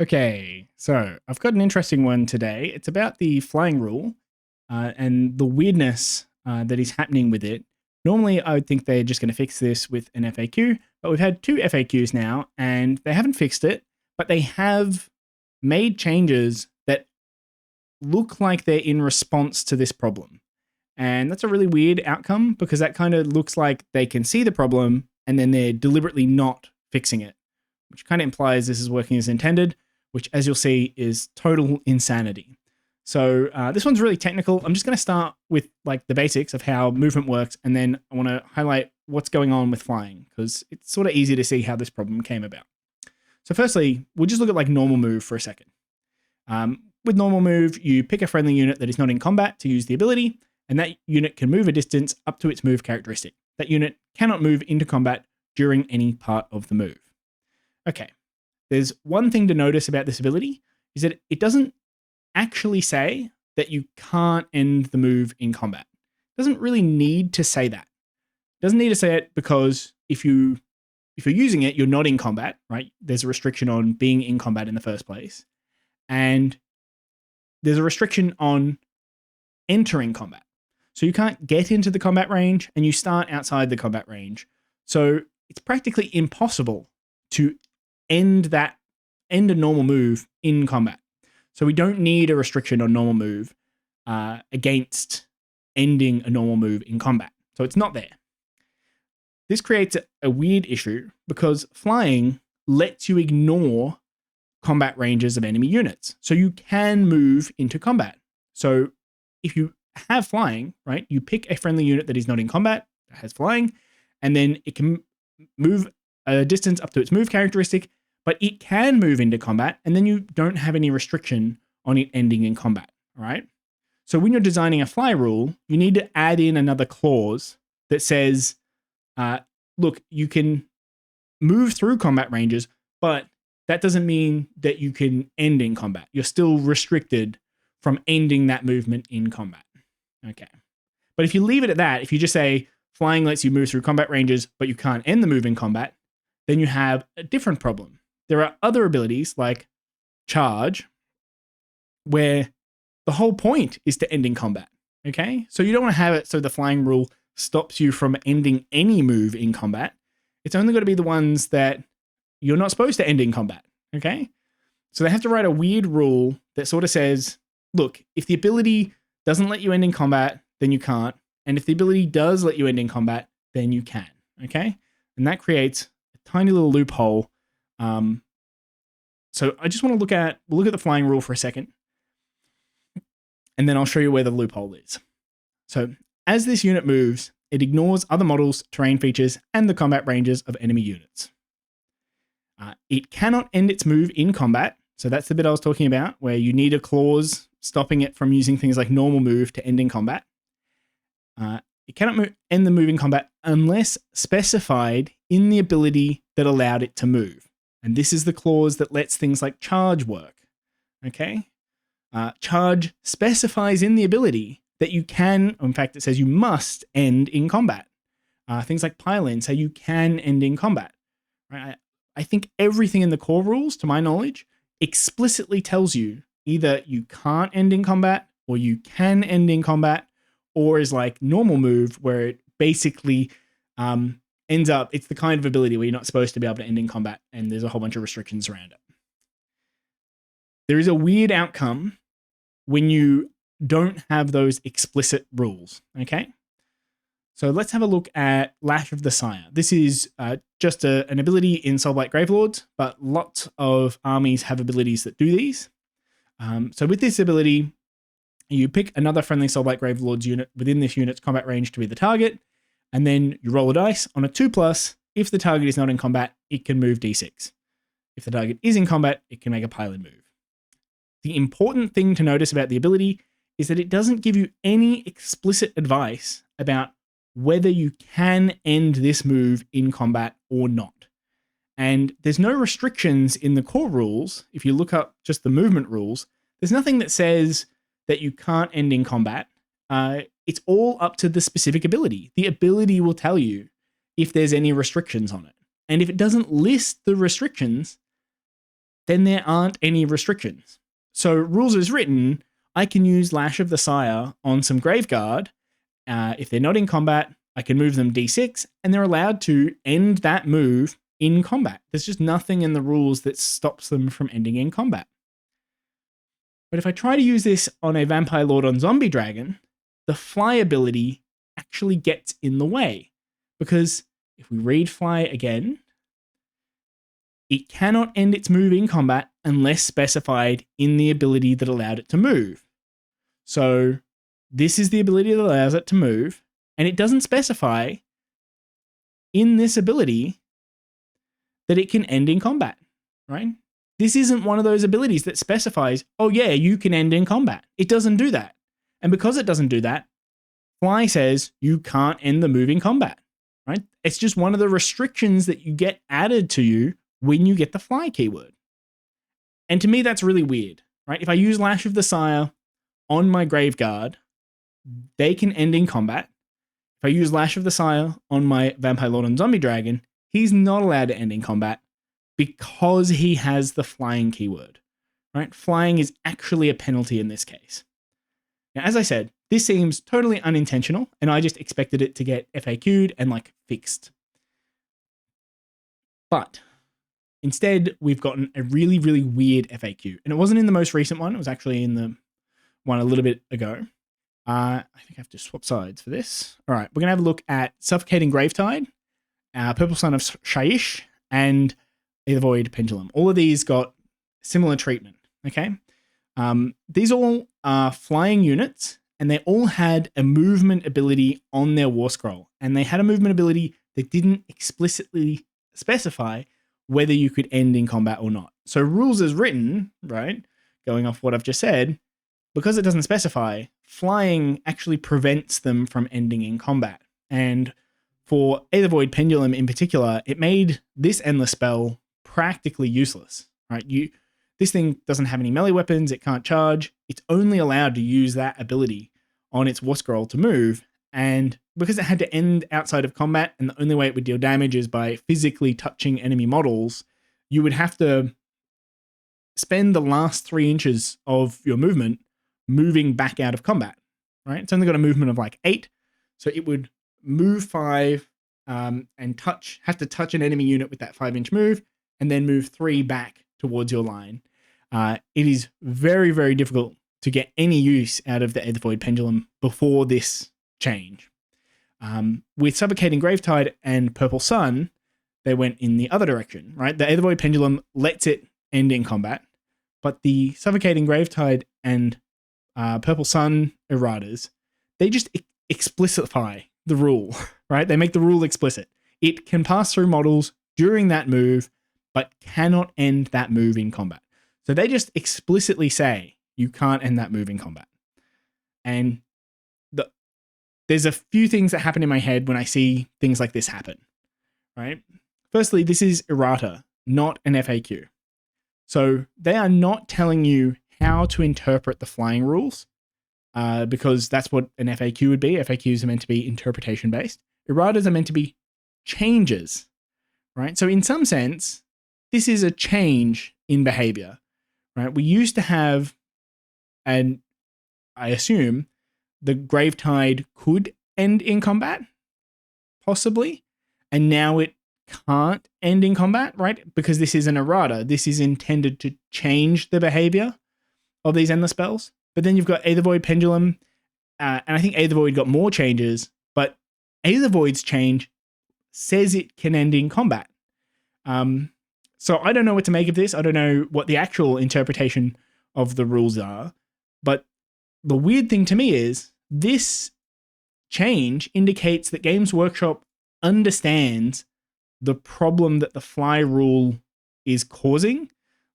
Okay, so I've got an interesting one today. It's about the flying rule and the weirdness that is happening with it. Normally, I would think they're just going to fix this with an FAQ, but we've had two FAQs now and they haven't fixed it, but they have made changes that look like they're in response to this problem. And that's a really weird outcome because that kind of looks like they can see the problem and then they're deliberately not fixing it, which kind of implies this is working as intended, which, as you'll see, is total insanity. So this one's really technical. I'm just going to start with like the basics of how movement works, and then I want to highlight what's going on with flying because it's sort of easy to see how this problem came about. So firstly, we'll just look at like normal move for a second. With normal move, you pick a friendly unit that is not in combat to use the ability, and that unit can move a distance up to its move characteristic. That unit cannot move into combat during any part of the move. Okay, there's one thing to notice about this ability is that it doesn't actually say that you can't end the move in combat. It doesn't really need to say that. It doesn't need to say it because if you're using it, you're not in combat, right? There's a restriction on being in combat in the first place. And there's a restriction on entering combat. So you can't get into the combat range and you start outside the combat range. So it's practically impossible to end a normal move in combat. So we don't need a restriction on normal move against ending a normal move in combat. So it's not there. This creates a weird issue because flying lets you ignore combat ranges of enemy units. So you can move into combat. So if you have flying, right, you pick a friendly unit that is not in combat, that has flying, and then it can move a distance up to its move characteristic, but it can move into combat, and then you don't have any restriction on it ending in combat, all right? So when you're designing a fly rule, you need to add in another clause that says, look, you can move through combat ranges, but that doesn't mean that you can end in combat. You're still restricted from ending that movement in combat. Okay. But if you leave it at that, if you just say flying lets you move through combat ranges, but you can't end the move in combat, then you have a different problem. There are other abilities like charge, where the whole point is to end in combat. Okay. So you don't want to have it so the flying rule stops you from ending any move in combat. It's only got to be the ones that you're not supposed to end in combat. Okay. So they have to write a weird rule that sort of says, look, if the ability doesn't let you end in combat, then you can't. And if the ability does let you end in combat, then you can. Okay. And that creates a tiny little loophole. So I just want to look at the flying rule for a second. And then I'll show you where the loophole is. So as this unit moves, it ignores other models, terrain features, and the combat ranges of enemy units. It cannot end its move in combat. So that's the bit I was talking about, where you need a clause stopping it from using things like normal move to end in combat. It cannot end the move in combat unless specified in the ability that allowed it to move. And this is the clause that lets things like charge work. Okay? Charge specifies in the ability that you can, in fact, it says you must end in combat. Things like pile-in say you can end in combat. Right? I think everything in the core rules, to my knowledge, explicitly tells you either you can't end in combat or you can end in combat, or is like normal move where it basically ends up, it's the kind of ability where you're not supposed to be able to end in combat and there's a whole bunch of restrictions around it. There is a weird outcome when you don't have those explicit rules, okay? So let's have a look at Lash of the Sire. This is just an ability in Soulblight Gravelords, but lots of armies have abilities that do these. So with this ability, you pick another friendly Soulblight Gravelords unit within this unit's combat range to be the target, and then you roll a dice on a 2+. If the target is not in combat, it can move d6. If the target is in combat, it can make a pile-in move. The important thing to notice about the ability is that it doesn't give you any explicit advice about whether you can end this move in combat or not. And there's no restrictions in the core rules. If you look up just the movement rules, there's nothing that says that you can't end in combat. It's all up to the specific ability. The ability will tell you if there's any restrictions on it. And if it doesn't list the restrictions, then there aren't any restrictions. So rules as written, I can use Lash of the Sire on some Graveguard. If they're not in combat, I can move them D6, and they're allowed to end that move in combat. There's just nothing in the rules that stops them from ending in combat. But if I try to use this on a Vampire Lord on Zombie Dragon, the fly ability actually gets in the way. Because if we read fly again, it cannot end its move in combat unless specified in the ability that allowed it to move. So this is the ability that allows it to move, and it doesn't specify in this ability that it can end in combat, right? This isn't one of those abilities that specifies, oh yeah, you can end in combat. It doesn't do that. And because it doesn't do that, Fly says you can't end the move in combat, right? It's just one of the restrictions that you get added to you when you get the Fly keyword. And to me, that's really weird, right? If I use Lash of the Sire on my Graveguard, they can end in combat. If I use Lash of the Sire on my Vampire Lord and Zombie Dragon, he's not allowed to end in combat because he has the flying keyword, right? Flying is actually a penalty in this case. Now, as I said, this seems totally unintentional, and I just expected it to get FAQ'd and fixed. But instead, we've gotten a really, really weird FAQ. And it wasn't in the most recent one. It was actually in the one a little bit ago. I think I have to swap sides for this. All right, we're going to have a look at Suffocating Gravetide, Purple Sun of Shyish, and Aethervoid Pendulum. All of these got similar treatment, okay? These all are flying units, and they all had a movement ability on their War Scroll. And they had a movement ability that didn't explicitly specify whether you could end in combat or not. So rules as written, right, going off what I've just said, because it doesn't specify, flying actually prevents them from ending in combat. And for Aethervoid Pendulum in particular, it made this endless spell practically useless, right? This thing doesn't have any melee weapons, it can't charge, it's only allowed to use that ability on its War Scroll to move, and because it had to end outside of combat, and the only way it would deal damage is by physically touching enemy models, you would have to spend the last 3 inches of your movement moving back out of combat, right? It's only got a movement of 8, so it would move 5 and have to touch an enemy unit with that 5-inch move, and then move 3 back towards your line. It is very, very difficult to get any use out of the Aethervoid Pendulum before this change. With Suffocating Gravetide and Purple Sun, they went in the other direction, right? The Aethervoid Pendulum lets it end in combat, but the Suffocating Gravetide and Purple Sun erratas, they just explicify the rule, right? They make the rule explicit. It can pass through models during that move, but cannot end that move in combat. So they just explicitly say you can't end that move in combat. And there's a few things that happen in my head when I see things like this happen, right? Firstly, this is errata, not an FAQ. So they are not telling you how to interpret the flying rules, because that's what an FAQ would be. FAQs are meant to be interpretation based. Erratas are meant to be changes, right? So in some sense, this is a change in behavior, right? We used to have, and I assume the Gravetide could end in combat, possibly, and now it can't end in combat, right? Because this is an errata. This is intended to change the behavior of these endless spells. But then you've got Aethervoid Pendulum, and I think Aethervoid got more changes, but Aethervoid's change says it can end in combat. So I don't know what to make of this. I don't know what the actual interpretation of the rules are, but the weird thing to me is this change indicates that Games Workshop understands the problem that the fly rule is causing,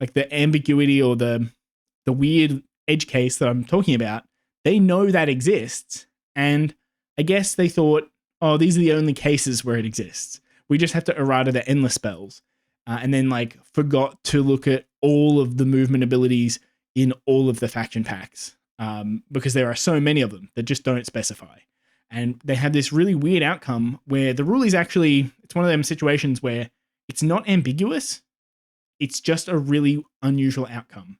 like the ambiguity or the weird edge case that I'm talking about. They know that exists, and I guess they thought, oh, these are the only cases where it exists. We just have to errata the endless spells, and then forgot to look at all of the movement abilities in all of the faction packs, because there are so many of them that just don't specify. And they have this really weird outcome where the rule is actually, it's one of them situations where it's not ambiguous, it's just a really unusual outcome.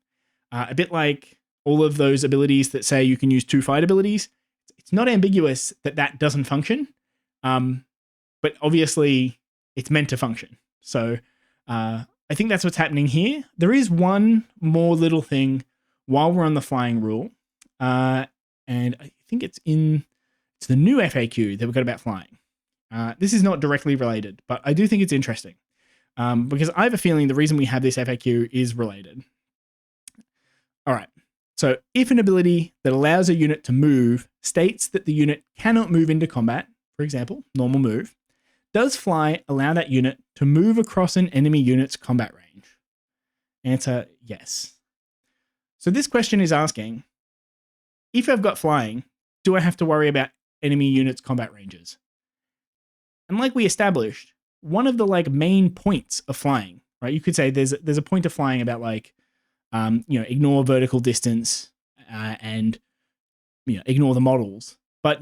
A bit like all of those abilities that say you can use 2 fight abilities. It's not ambiguous that that doesn't function, but obviously it's meant to function. So I think that's what's happening here. There is one more little thing while we're on the flying rule, and I think it's the new FAQ that we've got about flying. This is not directly related, but I do think it's interesting because I have a feeling the reason we have this FAQ is related. All right. So if an ability that allows a unit to move states that the unit cannot move into combat, for example, normal move, does fly allow that unit to move across an enemy unit's combat range? Answer, yes. So this question is asking, if I've got flying, do I have to worry about enemy units' combat ranges? And like we established, one of the main points of flying, right? You could say there's a point of flying about ignore vertical distance and ignore the models. But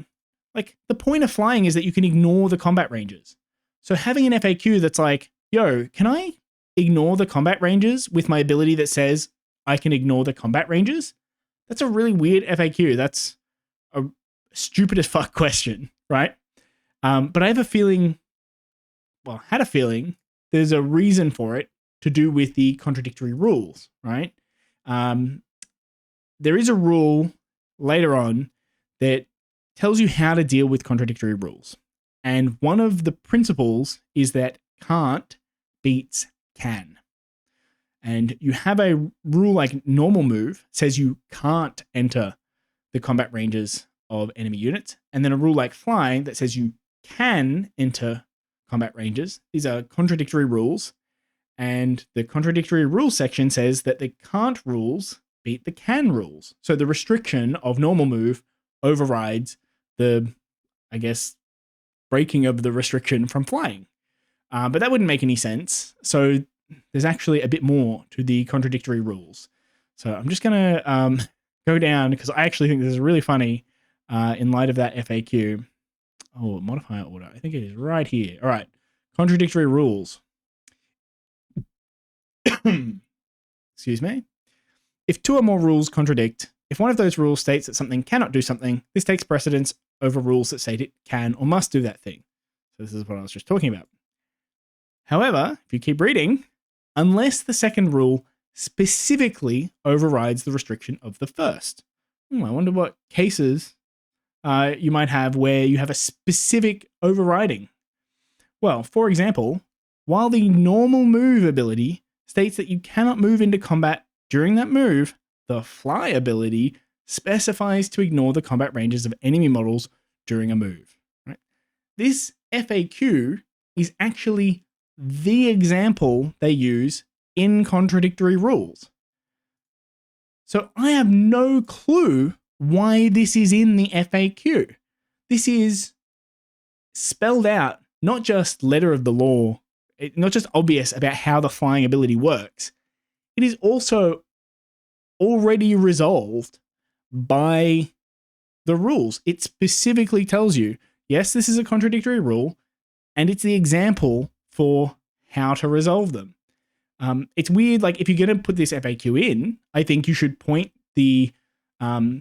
the point of flying is that you can ignore the combat ranges. So having an FAQ that's like, yo, can I ignore the combat ranges with my ability that says I can ignore the combat ranges? That's a really weird FAQ. That's a stupid as fuck question, right? But I have a feeling, had a feeling there's a reason for it to do with the contradictory rules, right? There is a rule later on that tells you how to deal with contradictory rules. And one of the principles is that can't beats can. And you have a rule like normal move says you can't enter the combat ranges of enemy units. And then a rule like flying that says you can enter combat ranges. These are contradictory rules. And the contradictory rules section says that the can't rules beat the can rules. So the restriction of normal move overrides the, breaking of the restriction from flying. But that wouldn't make any sense. So there's actually a bit more to the contradictory rules. So I'm just going to go down because I actually think this is really funny in light of that FAQ. Oh, modifier order. I think it is right here. All right. Contradictory rules. Excuse me. If 2 or more rules contradict, if one of those rules states that something cannot do something, this takes precedence over rules that state it can or must do that thing. So this is what I was just talking about. However, if you keep reading, unless the second rule specifically overrides the restriction of the first. I wonder what cases you might have where you have a specific overriding. Well, for example, while the normal move ability states that you cannot move into combat during that move, the fly ability specifies to ignore the combat ranges of enemy models during a move. Right? This FAQ is actually the example they use in contradictory rules. So I have no clue why this is in the FAQ. This is spelled out, not just letter of the law, not just obvious about how the flying ability works. It is also already resolved by the rules. It specifically tells you, yes, this is a contradictory rule, and it's the example for how to resolve them. It's weird, if you're going to put this FAQ in, I think you should point the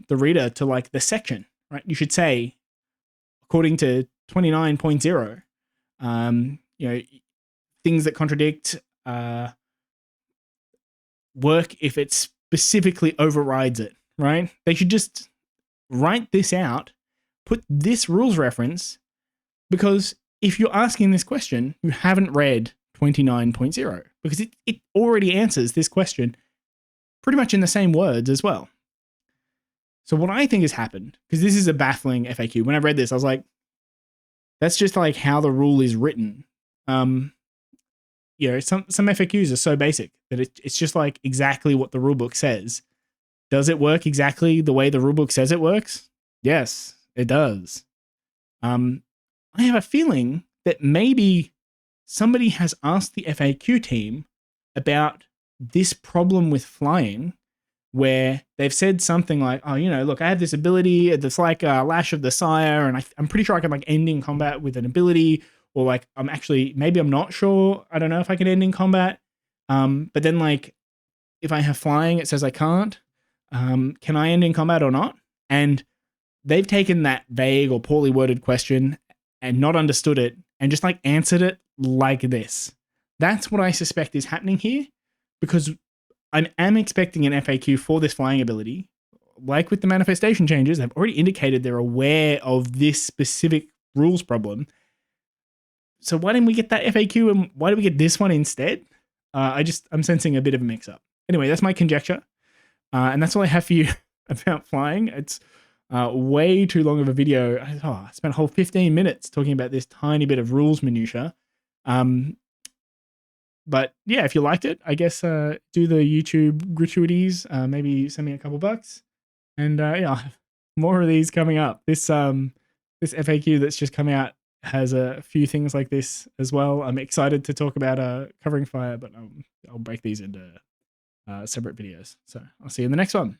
reader to the section, right? You should say, according to 29.0, things that contradict work if it specifically overrides it, right? They should just write this out, put this rules reference, because if you're asking this question, you haven't read 29.0 because it already answers this question pretty much in the same words as well. So what I think has happened, because this is a baffling FAQ, when I read this, I was like, that's just how the rule is written. Some FAQs are so basic that it's just exactly what the rulebook says. Does it work exactly the way the rulebook says it works? Yes, it does. I have a feeling that maybe somebody has asked the FAQ team about this problem with flying, where they've said something like, oh, look, I have this ability that's like a Lash of the Sire, and I'm pretty sure I can end in combat with an ability, or I'm not sure. I don't know if I can end in combat. But then like if I have flying, it says I can't. Can I end in combat or not? And they've taken that vague or poorly worded question and not understood it and just like answered it like this. That's what I suspect is happening here, because I am expecting an FAQ for this flying ability. Like with the manifestation changes, they've already indicated they're aware of this specific rules problem. So why didn't we get that FAQ and why did we get this one instead? I'm sensing a bit of a mix up. Anyway, that's my conjecture. And that's all I have for you about flying. It's way too long of a video. I spent a whole 15 minutes talking about this tiny bit of rules minutia. But yeah, if you liked it, I guess do the YouTube gratuities. Maybe send me a couple bucks. And yeah, more of these coming up. This FAQ that's just come out has a few things like this as well. I'm excited to talk about covering fire, but I'll break these into separate videos. So I'll see you in the next one.